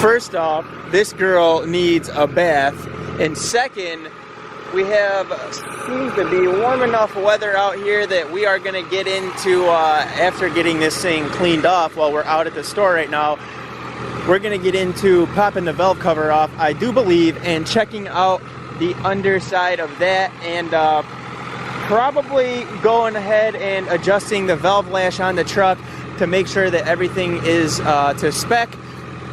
First off, this girl needs a bath, and second, we have seems to be warm enough weather out here that we are going to get into, after getting this thing cleaned off while we're out at the store right now, we're going to get into popping the valve cover off, I do believe, and checking out the underside of that, and probably going ahead and adjusting the valve lash on the truck to make sure that everything is to spec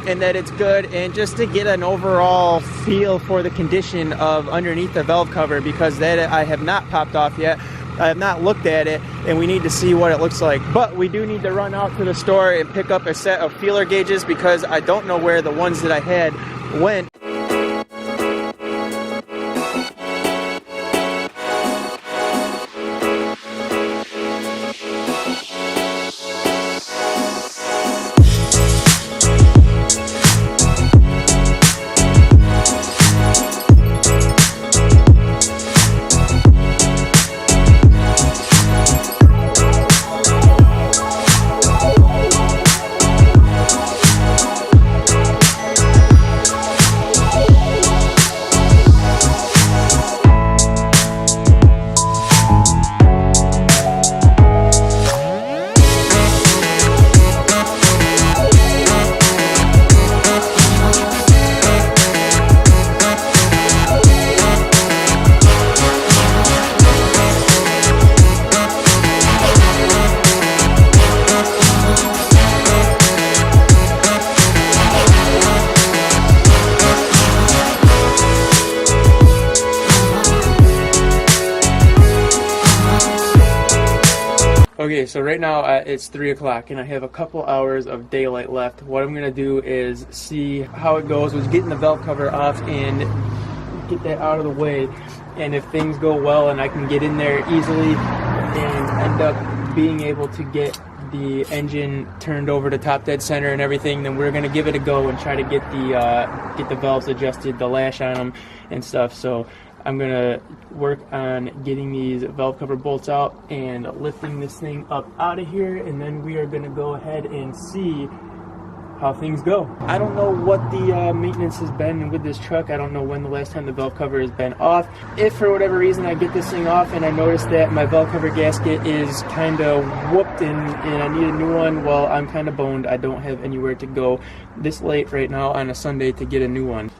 and that it's good, and just to get an overall feel for the condition of underneath the valve cover, because that I have not popped off yet. I have not looked at it, and we need to see what it looks like. But we do need to run out to the store and pick up a set of feeler gauges, because I don't know where the ones that I had went. Okay, so right now it's 3 o'clock and I have a couple hours of daylight left. What I'm going to do is see how it goes with getting the valve cover off and get that out of the way. And if things go well and I can get in there easily and end up being able to get the engine turned over to top dead center and everything, then we're going to give it a go and try to get the valves adjusted, the lash on them and stuff. So I'm going to work on getting these valve cover bolts out and lifting this thing up out of here, and then we are going to go ahead and see how things go. I don't know what the maintenance has been with this truck. I don't know when the last time the valve cover has been off. If for whatever reason I get this thing off and I notice that my valve cover gasket is kind of whooped and I need a new one, well, I'm kind of boned. I don't have anywhere to go this late right now on a Sunday to get a new one.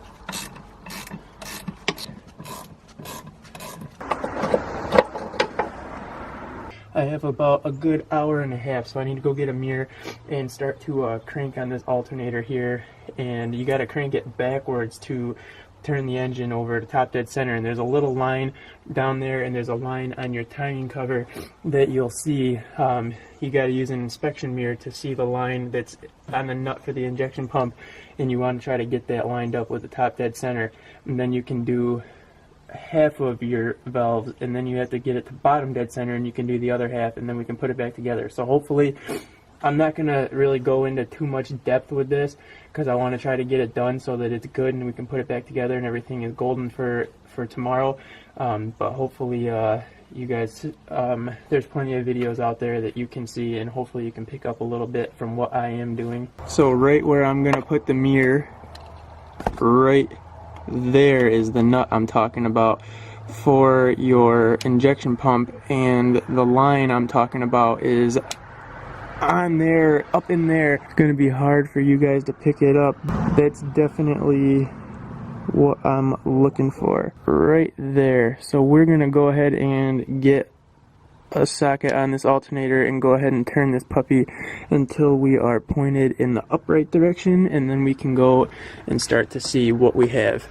I have about a good hour and a half, so I need to go get a mirror and start to crank on this alternator here. And you got to crank it backwards to turn the engine over to top dead center. And there's a little line down there, and there's a line on your timing cover that you'll see. You got to use an inspection mirror to see the line that's on the nut for the injection pump, and you want to try to get that lined up with the top dead center. And then you can do half of your valves, and then you have to get it to bottom dead center, and you can do the other half, and then we can put it back together. So hopefully, I'm not going to really go into too much depth with this, because I want to try to get it done so that it's good and we can put it back together and everything is golden for tomorrow. But hopefully you guys, there's plenty of videos out there that you can see, and hopefully you can pick up a little bit from what I am doing. So right where I'm going to put the mirror, right there is the nut I'm talking about for your injection pump, and the line I'm talking about is on there, up in there. It's going to be hard for you guys to pick it up. That's definitely what I'm looking for right there. So we're going to go ahead and get a socket on this alternator and go ahead and turn this puppy until we are pointed in the upright direction, and then we can go and start to see what we have.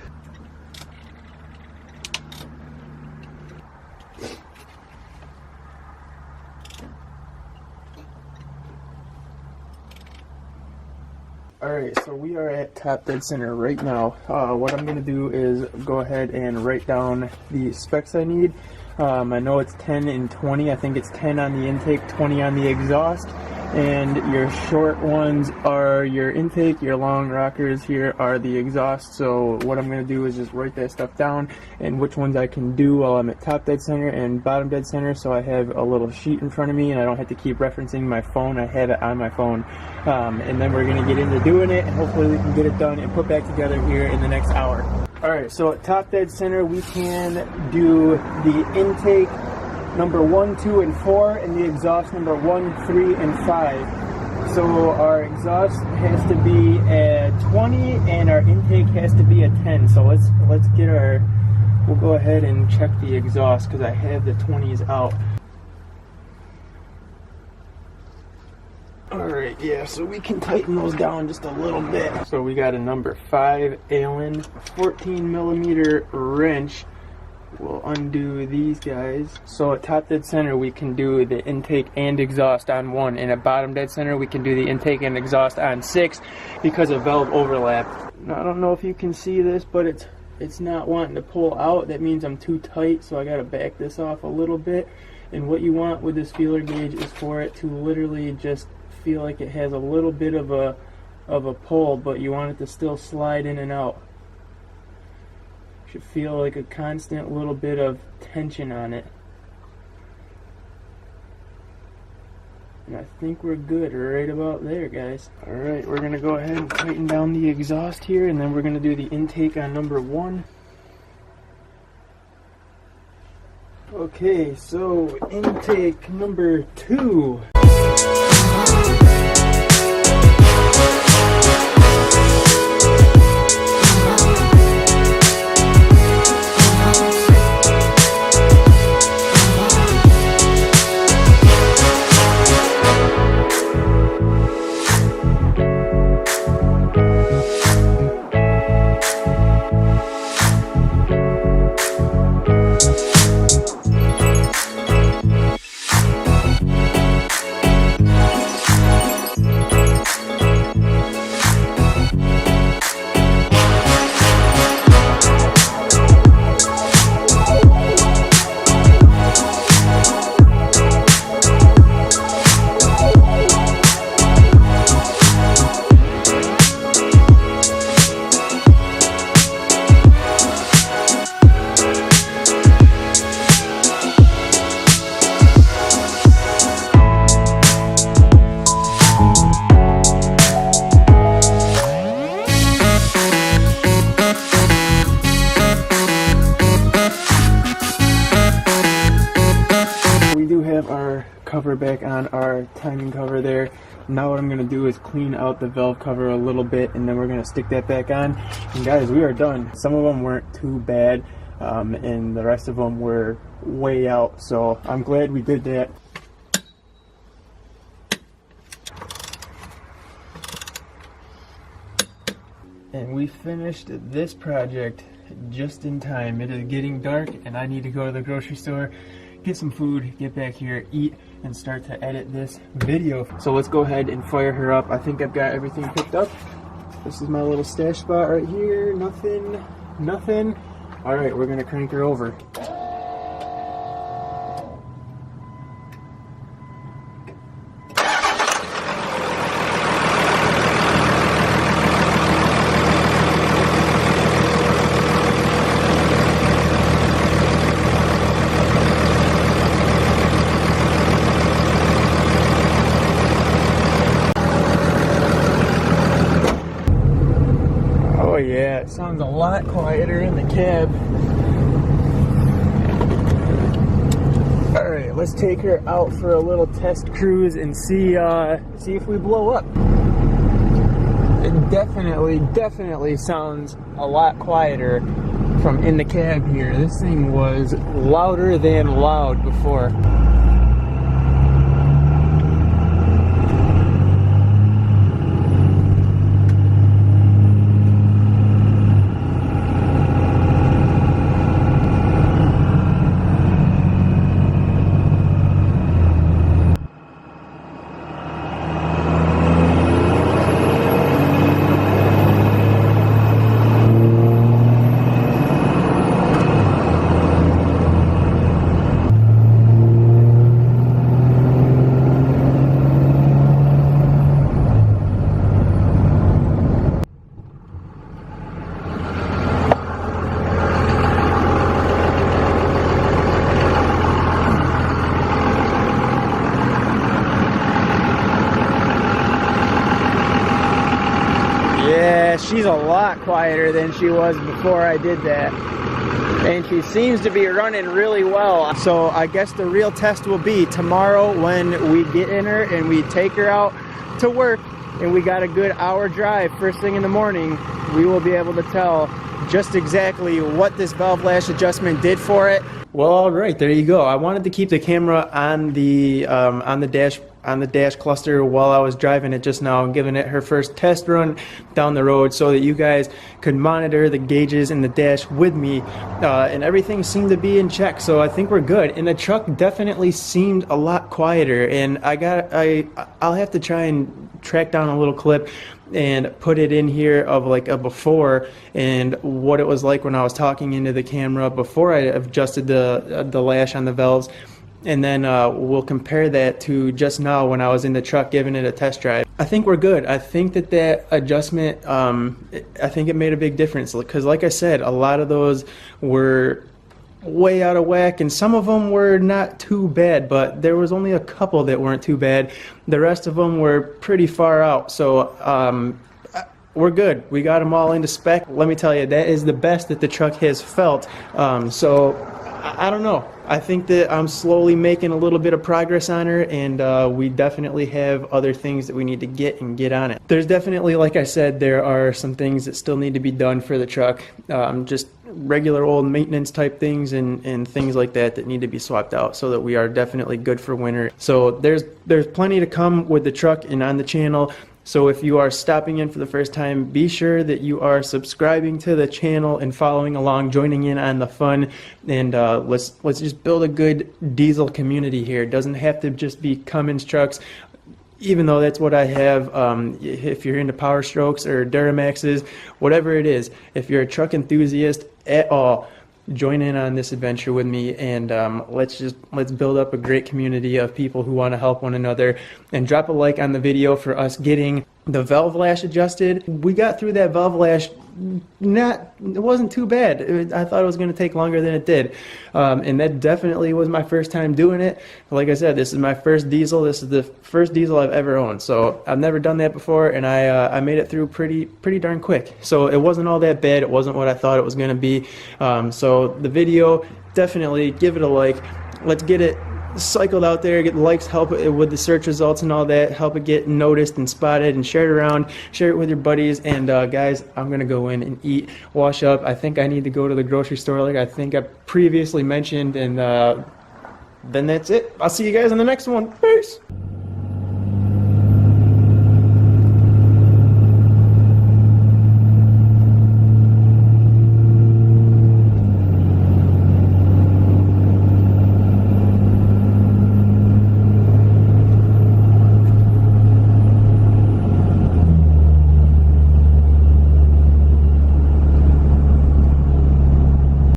Alright, so we are at top dead center right now. What I'm going to do is go ahead and write down the specs I need. I know it's 10 and 20. I think it's 10 on the intake, 20 on the exhaust. and your short ones are your intake, your long rockers here are the exhaust. So what I'm going to do is just write that stuff down and which ones I can do while I'm at top dead center and bottom dead center, so I have a little sheet in front of me and I don't have to keep referencing my phone. I have it on my phone. And then we're going to get into doing it, and hopefully we can get it done and put back together here in the next hour. Alright, so at top dead center we can do the intake number 1, 2, and 4, and the exhaust number 1, 3, and 5. So our exhaust has to be at 20 and our intake has to be at 10. So let's get our, we'll go ahead and check the exhaust because I have the 20s out. Alright, yeah, so we can tighten those down just a little bit. So we got a number 5 Allen 14mm wrench. We'll undo these guys. So at top dead center we can do the intake and exhaust on 1, and at bottom dead center we can do the intake and exhaust on 6 because of valve overlap. Now, I don't know if you can see this, but it's not wanting to pull out. That means I'm too tight, so I gotta back this off a little bit. And what you want with this feeler gauge is for it to literally just feel like it has a little bit of a pull, but you want it to still slide in and out. Should feel like a constant little bit of tension on it. And I think we're good right about there, guys. Alright, we're going to go ahead and tighten down the exhaust here, and then we're going to do the intake on number 1. Okay, so intake number 2. Our cover back on, our timing cover there. Now what I'm going to do is clean out the valve cover a little bit, and then we're going to stick that back on. And guys, we are done. Some of them weren't too bad, and the rest of them were way out, so I'm glad we did that. And we finished this project just in time. It is getting dark and I need to go to the grocery store, get some food, get back here, eat, and start to edit this video. So let's go ahead and fire her up. I think I've got everything picked up. This is my little stash spot right here. Nothing. Alright, we're gonna crank her over. Yeah, it sounds a lot quieter in the cab. Alright, let's take her out for a little test cruise and see if we blow up. It definitely sounds a lot quieter from in the cab here. This thing was louder than loud before. Yeah, she's a lot quieter than she was before I did that. And she seems to be running really well. So I guess the real test will be tomorrow when we get in her and we take her out to work and we got a good hour drive first thing in the morning. We will be able to tell just exactly what this valve lash adjustment did for it. Well, all right, there you go. I wanted to keep the camera on the dash cluster while I was driving it just now and giving it her first test run down the road so that you guys could monitor the gauges in the dash with me, and everything seemed to be in check, so I think we're good. And the truck definitely seemed a lot quieter, and I'll have to try and track down a little clip and put it in here of like a before and what it was like when I was talking into the camera before I adjusted the lash on the valves, and then we'll compare that to just now when I was in the truck giving it a test drive. I think we're good. I think that adjustment, I think it made a big difference, because like I said, a lot of those were way out of whack, and some of them were not too bad, but there was only a couple that weren't too bad. The rest of them were pretty far out, so we're good. We got them all into spec. Let me tell you, that is the best that the truck has felt. So I don't know. I think that I'm slowly making a little bit of progress on her, and we definitely have other things that we need to get on it. There's definitely, like I said, there are some things that still need to be done for the truck. Just regular old maintenance type things and things like that need to be swapped out so that we are definitely good for winter. So there's plenty to come with the truck and on the channel. So if you are stopping in for the first time, be sure that you are subscribing to the channel and following along, joining in on the fun, and let's just build a good diesel community here. It doesn't have to just be Cummins trucks, even though that's what I have. If you're into power strokes or duramaxes, whatever it is, if you're a truck enthusiast at all, join in on this adventure with me, and let's build up a great community of people who want to help one another. And drop a like on the video for us getting the valve lash adjusted. We got through that valve lash, it wasn't too bad. I thought it was going to take longer than it did, and that definitely was my first time doing it. Like I said, this is my first diesel. This is the first diesel I've ever owned, so I've never done that before, and I made it through pretty darn quick. So it wasn't all that bad. It wasn't what I thought it was going to be. So the video, definitely give it a like. Let's get it cycled out there, get the likes, help it with the search results and all that, help it get noticed and spotted, and share it around, share it with your buddies. And guys, I'm gonna go in and eat, wash up. I think I need to go to the grocery store like I think I previously mentioned, and then that's it. I'll see you guys in the next one. Peace.